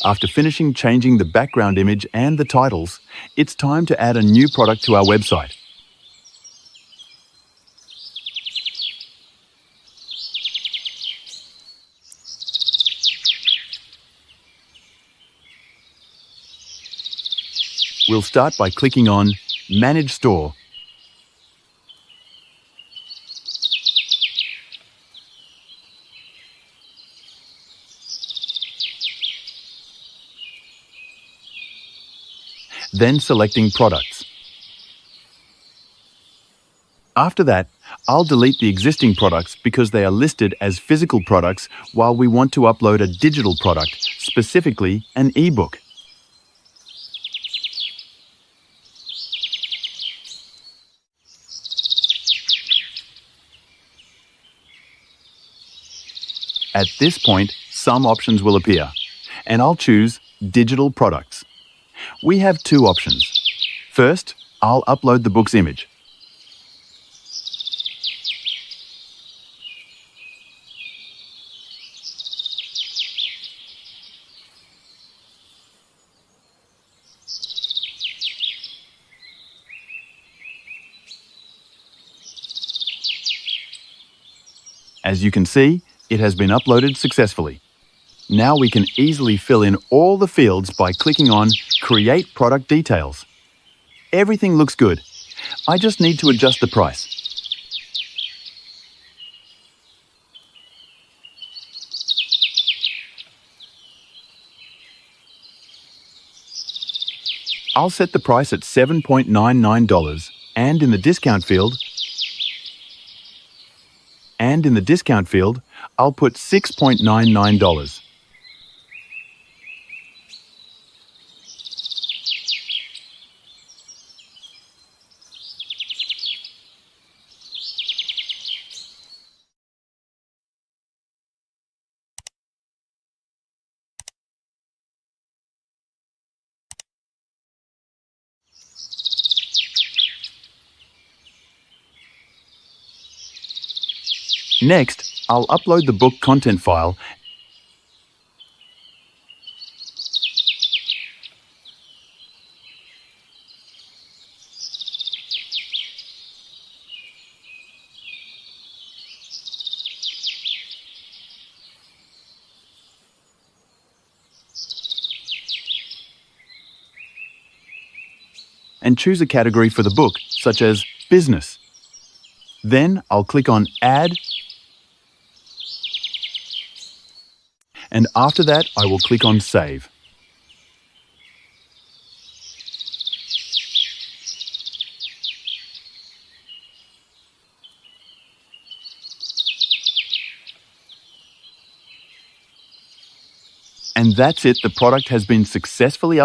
After finishing changing the background image and the titles, it's time to add a new product to our website. We'll start by clicking on Manage Store. Then selecting Products. After that, I'll delete the existing products because they are listed as physical products while we want to upload a digital product, specifically an ebook. At this point, some options will appear, and I'll choose Digital Products. We have two options. First, I'll upload the book's image. As you can see, it has been uploaded successfully. Now we can easily fill in all the fields by clicking on Create Product Details. Everything looks good. I just need to adjust the price. I'll set the price at $7.99 and in the discount field, I'll put $6.99. Next, I'll upload the book content file and choose a category for the book, such as Business. Then I'll click on Add, and after that I will click on Save. And that's it, the product has been successfully uploaded.